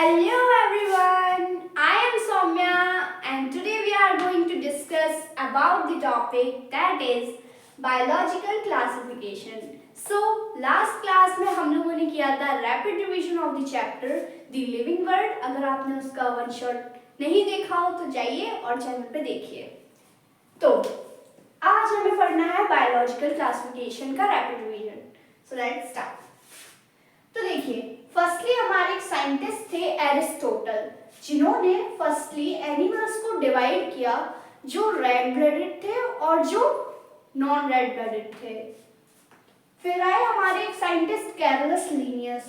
Hello everyone, I am Soumya and today we are going to discuss about the topic that is biological classification. So last class में हम लोगों ने किया था rapid revision of the chapter the living world. अगर आपने उसका one shot नहीं देखा हो तो जाइए और चैनल पे देखिए। तो आज हमें पढ़ना है बायोलॉजिकल क्लासिफिकेशन का rapid revision. So let's start. तो देखिए, फर्स्टली हमारे एक साइंटिस्ट थे एरिस्टोटल, जिन्होंने फर्स्टली एनिमल्स को डिवाइड किया जो रेड ब्लडेड थे और जो नॉन रेड ब्लडेड थे। फिर आए हमारे एक साइंटिस्ट कैरोलस लिनियस,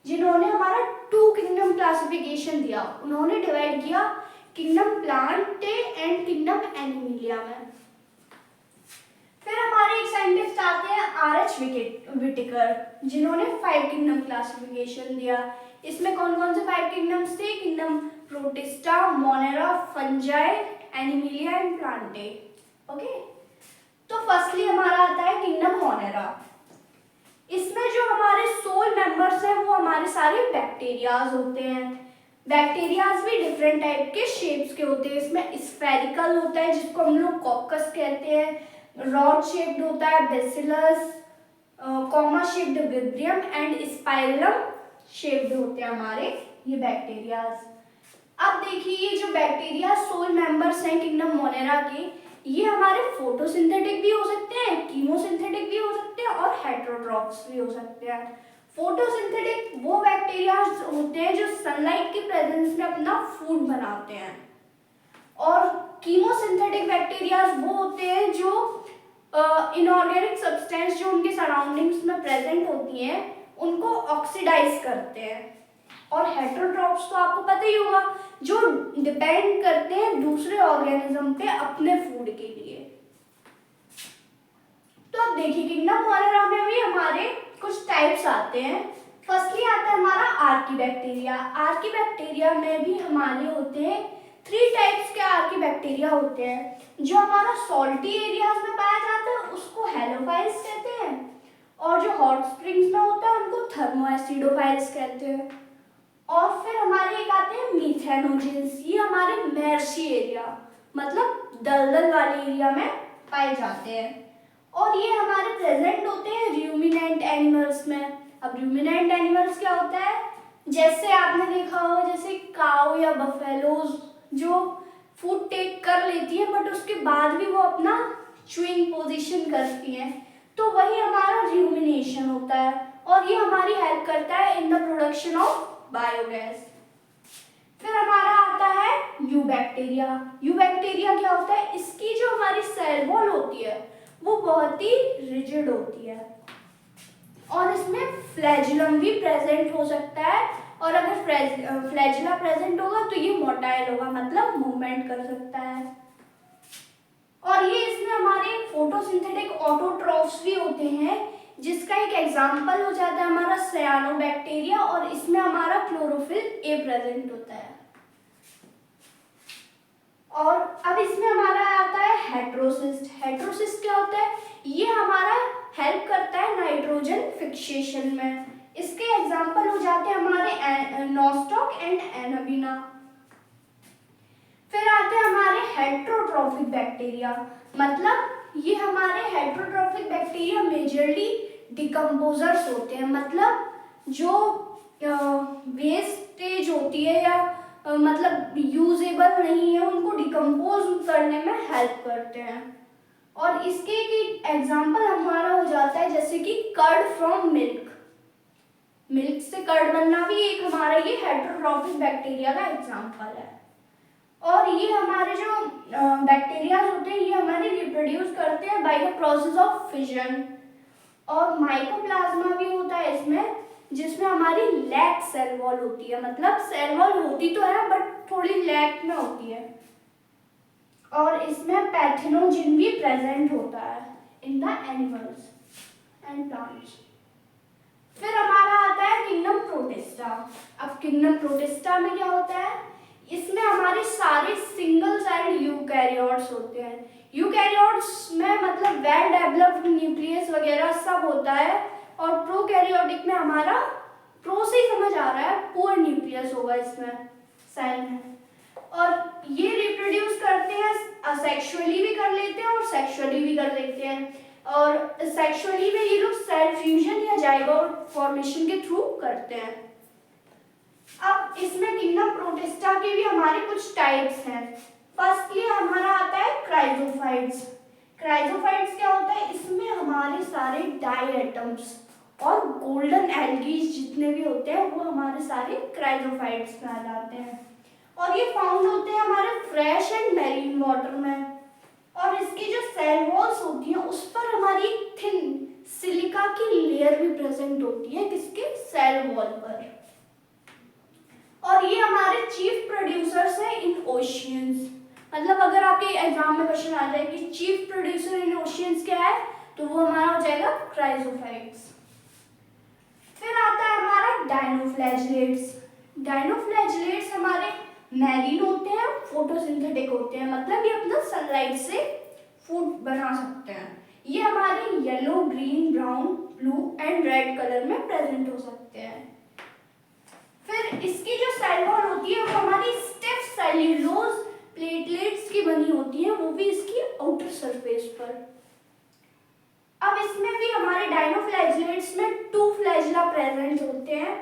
जिन्होंने हमारा टू किंगडम क्लासिफिकेशन दिया। उन्होंने डिवाइड किया kingdom Plantae and kingdom Animalia में। फिर हमारे एक साइंटिस्ट आते हैं आर.एच. व्हिटेकर, जिन्होंने 5 किंगडम क्लासिफिकेशन दिया। इसमें कौन कौन से 5 किंगडम्स थे? Kingdom protista, Monera, fungi, Animalia and Plantae. Okay, तो फर्स्टली हमारा आता है किंगडम मोनेरा। इसमें जो हमारे सोल मेंबर्स हैं वो हमारे सारे बैक्टीरियाज होते हैं। बैक्टीरियाज भी डिफरेंट टाइप के शेप्स के होते हैं। इसमें स्फेरिकल होता है जिसको हम लोग कॉकस कहते हैं, रॉड शेप्ड होता है bacillus, comma shaped विब्रियम and spirillum shaped होते हैं हमारे ये बैक्टीरियाज। अब देखिए, ये जो बैक्टीरिया सोल मेंबर्स हैं किंगडम मोनेरा के, ये हमारे फोटोसिंथेटिक भी हो सकते हैं, कीमोसिंथेटिक भी हो सकते हैं और हेटेरोट्रॉफ्स भी हो सकते हैं। फोटोसिंथेटिक वो बैक्टीरियाज होते हैं जो सनलाइट के प्रेजेंस में अपना फूड बनाते हैं, और कीमोसिंथेटिक बैक्टीरियाज वो होते हैं जो इनऑर्गेनिक सब्सटेंस जो उनके सराउंडिंग्स में प्रेजेंट होती हैं उनको ऑक्सीडाइज करते हैं। और हेटेरोट्रॉफ्स तो आपको पता ही होगा, जो डिपेंड करते हैं दूसरे ऑर्गेनिज्म पे अपने फूड के लिए। तो अब देखिए, किंगडम मोनेरा में भी हमारे कुछ टाइप्स आते हैं। फर्स्टली आता है हमारा आर्कीबैक्टीरिया। आर्कीबैक्टीरिया में भी हमारे होते हैं 3 टाइप्स के आर्कीबैक्टीरिया होते हैं। जो हमारा सॉल्टी एरियाज में पाया जाता है उसको हेलोफाइल्स कहते हैं, और जो हॉट स्प्रिंग्स में होता है उनको थर्मोएसिडोफाइल्स कहते हैं। और फिर हमारे एक आते हैं मीथेनोजेंस। ये हमारे मेर्शी एरिया मतलब दलदल वाले एरिया में पाए जाते हैं, और ये हमारे प्रेजेंट होते हैं रूमिनेंट एनिमल्स में। अब रूमिनेंट एनिमल्स क्या होता है? जैसे आपने देखा हो, जैसे काऊ या बफेलोज जो फूड टेक कर लेती है बट उसके बाद भी वो अपना च्यूइंग पोजीशन करती हैं, तो वही हमारा रूमिनेशन होता है, और ये हमारी हेल्प करता है in the production of biogas. फिर हमारा आता है यूबैक्टीरिया। यूबैक्टीरिया क्या होता है? इसकी जो हमारी सेल वॉल होती है वो बहुत ही रिजिड होती है, और इसमें फ्लैजुलम भी प्रेजेंट हो सकता है, और अगर फ्लैजुला प्रेजेंट होगा तो ये मोटाइल होगा, मतलब मूवमेंट कर सकता है। और ये इसमें हमारे फोटोसिंथेटिक ऑटोट्रॉफ्स भी होते हैं, जिसका एक एग्जांपल हो जाता है हमारा साइनोबैक्टीरिया, और इसमें हमारा क्लोरोफिल ए प्रेजेंट होता है। और अब इसमें हमारा आता है हेटेरोसिस्ट। हेटेरोसिस्ट क्या होता है? ये हमारा हेल्प करता है नाइट्रोजन फिक्सेशन में। इसके एग्जांपल हो जाते हैं हमारे नोस्टॉक एंड एनाबिना। फिर आते हैं हमारे हेटेरोट्रॉफिक बैक्टीरिया। मतलब ये हमारे हेटेरोट्रॉफिक बैक्टीरिया मेजरली डिकम्पोजर्स होते हैं, मतलब जो वेस्टेज होती है या मतलब यूजेबल नहीं है उनको डिकम्पोज करने में हेल्प करते हैं। और इसके एक एग्जांपल हमारा हो जाता है जैसे कि कर्ड फ्रॉम मिल्क। मिल्क से कर्ड बनना भी एक हमारा ये हेटेरोट्रॉफिक बैक्टीरिया का एग्जांपल है। और ये हमारे जो बैक्टीरिया होते हैं ये हमारे रिप्रोड्यूस करते हैं by the process of fission. और माइकोप्लाज्मा भी होता है इसमें, जिसमें हमारी लैक सेल वॉल होती है, मतलब सेल वॉल होती तो है बट थोड़ी लैक में होती है। और इसमें पैथोजन भी प्रेजेंट होता है in the animals and plants. फिर हमारा आता है किंगडम प्रोटिस्टा। अब किंगडम प्रोटिस्टा में क्या होता है? इसमें हमारे सारे सिंगल सेल्ड यूकैरियोट्स होते हैं। यूकैरियोट्स में मतलब वेल डेवलप्ड न्यूक्लियस वगैरह सब होता है, और प्रोकैरियोटिक में हमारा प्रो से ही समझ आ रहा है, पुअर न्यूक्लियस होगा इसमें सेल में। और ये रिप्रोड्यूस करते हैं, असेक्सुअली भी कर लेते हैं और सेक्सुअली भी कर लेते हैं। और सेक्सुअली में ये लोग सेल फ्यूजन या जाइगोट फॉर्मेशन के थ्रू करते हैं। अब इसमें किंगडम प्रोटिस्टा के भी हमारे कुछ टाइप्स हैं। फर्स्टली हमारा आता है क्राइजोफाइट्स। क्राइजोफाइट्स क्या होता है, इसमें हमारे सारे डाई एटम्स और गोल्डन एल्गीज जितने भी होते हैं वो हमारे सारे क्राइजोफाइट्स में आ जाते हैं। और ये फाउंड होते हैं हमारे फ्रेश एंड मैरीन वाटर में। और इसकी जो सेल वॉल्स होती हैं उस पर हमारी थिन सिलिका की लेयर भी प्रेजेंट होती है, किसके, सेल वॉल पर। और ये हमारे चीफ प्रोड्यूसर्स हैं इन ओशियंस। मतलब अगर आपके एग्जाम में क्वेश्चन आ जाए कि चीफ प्रोड्यूसर इन ओशियंस क्या है, तो वो हमारा हो जाएगा क्राइजोफाइट्स। फिर आता है हमारा डायनोफ्लैजिलेट्स। डायनोफ्लैजिलेट्स हमारे मैरीन होते हैं, फोटोसिंथेटिक होते हैं, मतलब ये अपना सनलाइट से फूड बना सकते हैं। ये हमारे yellow, green, brown, blue and red colour में प्रेजेंट हो सकते हैं। फिर इसकी जो सेल वॉल होती है वो हमारी स्टिफ सेल्यूलोज प्लेटलेट्स की बनी होती है, वो भी इसकी आउटर सरफेस पर। अब इसमें भी हमारे डायनोफ्लैजिलेट्स में 2 फ्लैजिला प्रेजेंट होते हैं,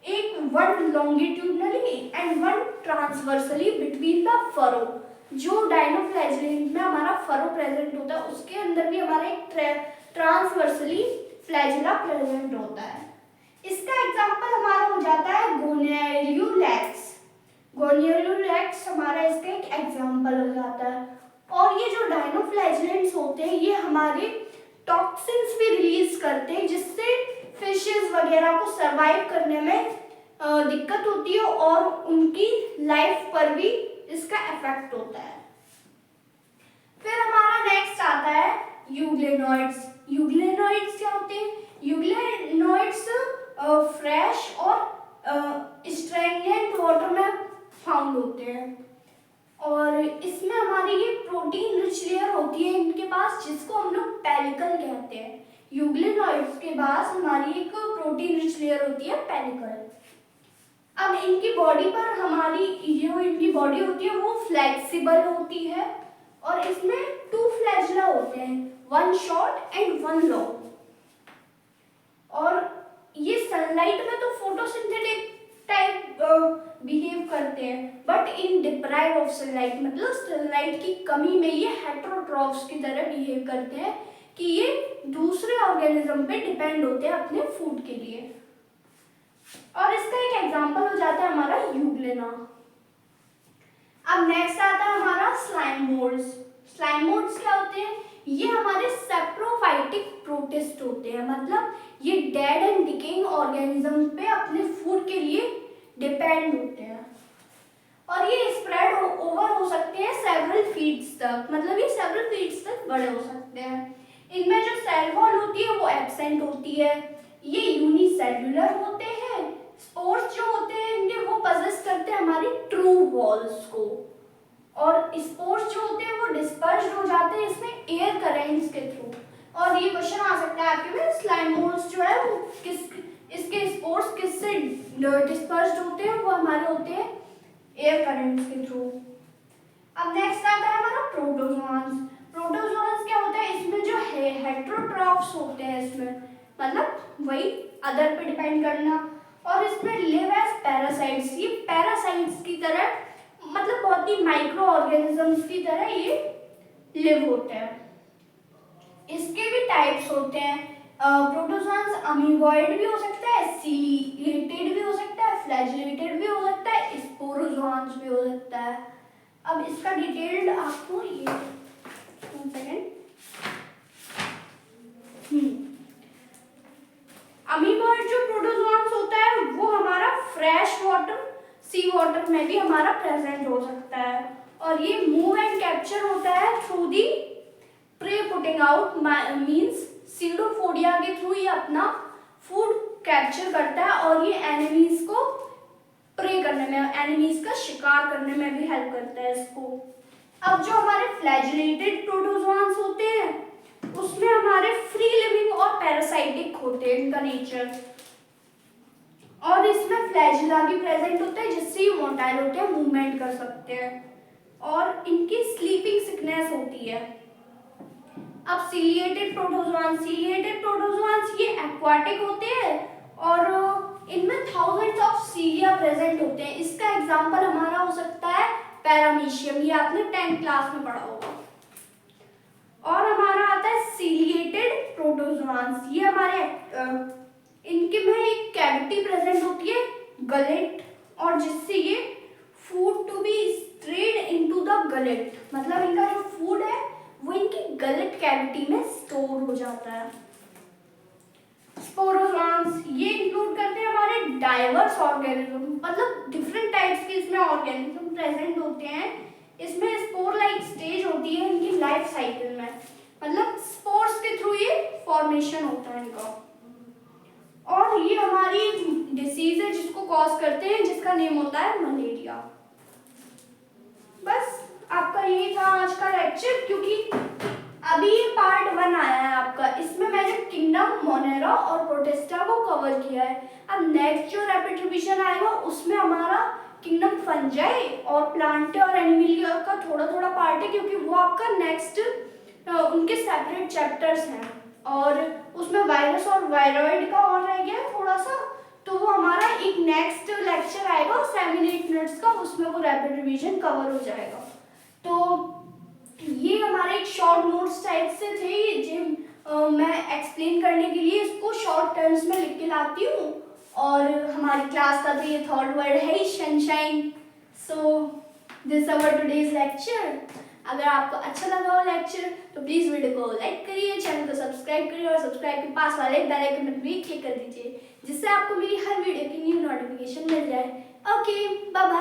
एक one longitudinally and one transversely between the furrow. जो डायनोफ्लैजिलेट में हमारा फरो प्रेजेंट होता है उसके अंदर भी हमारा एक ट्रांसवर्सली फ्लैजिला प्रेजेंट होता है। इसका एग्जांपल हमारा हो जाता है गोनियोलैक्स। गोनियोलैक्स हमारा इसका एक एग्जांपल हो जाता है। और ये जो डायनोफ्लैजिलेट्स होते हैं ये हमारे टॉक्सिन्स भी रिलीज करते हैं, जिससे फिशेस वगैरह को सरवाइव करने में दिक्कत होती है और उनकी लाइफ पर भी इसका इफेक्ट होता है। फिर हमारा नेक्स्ट आता है यूग्लेनोइड्स। यूग्लेनोइड्स क्या होते हैं, यूग्लेनोइड्स फ्रेश और स्ट्रेगनेंट वाटर में फाउंड होते हैं। और इसमें हमारी ये प्रोटीन रिच लेयर होती है इनके पास, जिसको हम लोग पेलिकल कहते हैं। यूग्लेनोइड्स के पास हमारी एक प्रोटीन रिच लेयर होती है, पेलिकल। अब इनकी बॉडी पर हमारी जो इनकी बॉडी होती है वो फ्लेक्सिबल होती है और इसमें 2 फ्लैजिला होते हैं, 1 शॉर्ट एंड 1 लॉन्ग। और ये सनलाइट में तो फोटोसिंथेटिक टाइप बिहेव करते हैं, but in deprive of sunlight, मतलब सनलाइट की कमी में ये हेटेरोट्रॉफ्स की तरह बिहेव करते हैं कि ये दूसरे ऑर्गेनिज्म पे डिपेंड होते हैं अपने फूड के लिए। और इसका एक एग्जांपल हो जाता है हमारा यूग्लेना। अब नेक्स्ट आता है हमारा स्लाइम मोल्ड्स। स्लाइम मोल्ड्स क्या होते हैं, ये हमारे सेप्रोफाइटिक प्रोटिस्ट होते हैं, मतलब ये डेड एंड डिकेइंग ऑर्गेनिज्म पे अपने फूड के लिए डिपेंड होते हैं। और ये स्प्रेड ओवर हो सकते हैं सेवरल फीट्स तक, मतलब ये सेवरल फीट्स तक बड़े हो सकते हैं। इनमें जो सेल वॉल होती है वो एब्सेंट होती है, ये यूनिसेल्युलर होते हैं। स्पोर्स जो होते हैं इनके वो पजेस करते हैं हमारी ट्रू वॉल्स को, और स्पोर्स जो होते हैं वो डिस्पर्स्ड हो जाते हैं इसमें एयर करेंट्स के थ्रू। और ये क्वेश्चन आ सकता है आपके में, स्लाइम मोल्ड्स जो है वो इसके स्पोर्स किससे डिस्पर्स्ड होते हैं, वो हमारे होते हैं एयर करेंट्स के थ्रू। अब नेक्स्ट आता है हमारा प्रोटोजोआंस। प्रोटोजोआंस क्या होता है, इसमें जो हेटेरोट्रॉफ्स होते हैं इसमें, मतलब वही अदर पे डिपेंड करना, और इसमें लिव एज पैरासाइट्स। ये पैरासाइट्स की तरह, मतलब बहुत ही माइक्रो ऑर्गेनिजम्स की तरह ये लिव होते हैं। इसके भी टाइप्स होते हैं, प्रोटोजोआंस अमीबॉइड भी हो सकता है, सीलिएटेड भी हो सकता है, फ्लैजिलेटेड भी हो सकता है, स्पोरोजोआंस भी हो सकता है। अब इसका डिटेल्ड आपको ये 1 सेकेंड। अमीबॉइड जो प्रोटोजोआंस होता है वो हमारा फ्रेश वाटर, सी वाटर में भी हमारा प्रेजेंट हो सकता है, और ये मूव एंड कैप्चर होता है through the prey putting out, means pseudopodia के थ्रू ये अपना फूड कैप्चर करता है और ये एनिमीज को प्रे करने में, एनिमीज का शिकार करने में भी हेल्प करता है इसको। अब जो हमारे फ्लैजिलेटेड प्रोटोजोआंस होते हैं उसमें हमारे फ्री लिविंग और पैरासाइटिक होते हैं इनका नेचर, और इसमें फ्लैजिला भी प्रेजेंट होता है जिससे ये मोटाइल होते हैं, मूवमेंट कर सकते हैं और इनकी स्लीपिंग सिकनेस होती है। अब सीलिएटेड प्रोटोजोआंस ये एक्वाटिक होते हैं और इनमें थाउजेंड्स ऑफ सीलिया प्रेजेंट होते हैं। इसका एग्जांपल हमारा हो सकता है पैरामीशियम, ये आपने 10th क्लास में पढ़ा होगा। और हमारा आता है सीलिएटेड प्रोटोजोआंस, ये हमारे इनके में एक कैविटी प्रेजेंट होती है, गलेट, और जिससे ये food to be strayed into the gullet, मतलब इनका जो फूड है वो इनकी गलेट कैविटी में स्टोर हो जाता है। स्पोरोजोआंस ये इंक्लूड करते हैं हमारे डाइवर्स ऑर्गेनिज्म, मतलब डिफरेंट टाइप्स के इसमें ऑर्गेनिज्म प्रेजेंट होते हैं। इसमें स्पोर लाइक स्टेज होती है इनकी लाइफ साइकिल में, मतलब स्पोर्स के थ्रू ये फॉर्मेशन होता है इनका। और ये हमारी डिसीज है जिसको कॉज करते हैं, जिसका नेम होता है मलेरिया। बस आपका यही था आज का लेक्चर, क्योंकि अभी पार्ट 1 आया है आपका, इसमें मैंने किंगडम, मोनेरा और प्रोटिस्टा को कवर किया है। अब नेक्स्ट जो रैपिड रिवीजन आएगा उसमें हमारा किंगडम फंजाई और प्लांट और एनिमलिया का थोड़ा थोड़ा पार्ट है, क्योंकि वो आपका नेक्स्ट उनके सेपरेट चैप्टर्स हैं और उसमें वायरस और वायरॉइड का और रह गया थोड़ा सा, तो वो हमारा एक नेक्स्ट लेक्चर आएगा 7-8 मिनट्स का, उसमें वो रैपिड रिवीजन कवर हो जाएगा। तो ये हमारे एक शॉर्ट नोट्स टाइप से थे जो मैं एक्सप्लेन करने के लिए इसको शॉर्ट टर्म्स में लिख के लाती हूँ। और हमारी क्लास का तो ये थर्ड वर्ड है ही sunshine. So this our today's lecture. अगर आपको अच्छा लगा हो लेक्चर तो प्लीज़ वीडियो को लाइक करिए, चैनल को सब्सक्राइब करिए और सब्सक्राइब के पास वाले बेल आइकन पर भी क्लिक कर दीजिए, जिससे आपको मेरी हर वीडियो की न्यू नोटिफिकेशन मिल जाए। Okay, bye bye.